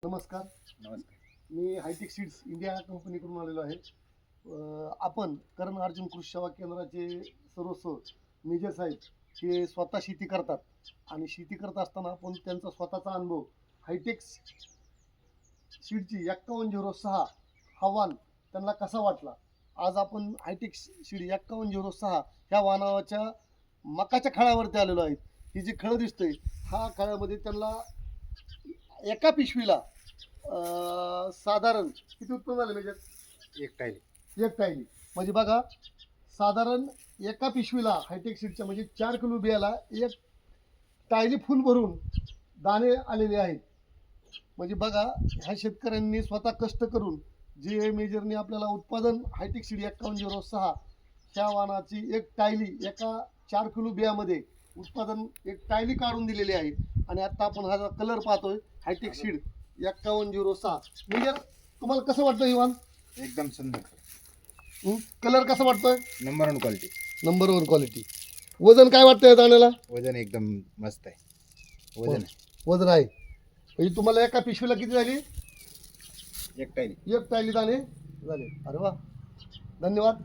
नमस्कार. नमस्कार. मी hi tech seeds India कंपनीकडून आलेलो आहे. आपण करण अर्जुन कृषी सेवा केंद्राचे सर्वस्व मेजर साहेब हे स्वतः शेती करतात आणि शेती करत असताना आपण त्यांचा स्वतःचा अनुभव हायटेक सीडची 5106 हा वाण त्यांना कसा वाटला, आज आपण हायटेक सीड 5106 ह्या वाणाच्या मकाच्या खळावरती आलेलो आहे. ही जी खळं दिसतंय हा खळ्यामध्ये त्यांना एका पिशवीला साधारण किती उत्पन्न झाले म्हणजे एक टाईली एक टायली म्हणजे बघा, साधारण एका पिशवीला हायटेक सीडच्या म्हणजे 4 किलो बियाला एक टायली फुल भरून दाणे आलेले आहेत. म्हणजे बघा, ह्या शेतकऱ्यांनी स्वतः कष्ट करून जे मेजरने आपल्याला उत्पादन हायटेक सीड 5106 ह्या वाणाची एक टायली एका 4 किलो बियामध्ये उत्पादन एक टायली काढून दिलेली आहे. आणि आता आपण हा कलर पाहतोय हायटेक सीड 5106 मेजर, तुम्हाला कसं वाटतं ही वाण? एकदम सुंदर. कलर कसा वाटतोय? Number 1 quality. Number 1 quality. वजन काय वाटतंय दाण्याला? वजन एकदम मस्त आहे. वजन आहे. वजन आहे म्हणजे तुम्हाला एका पिशवीला किती झाली? एक टाईली. एक टायली दाणे झाले. अरे वा, धन्यवाद.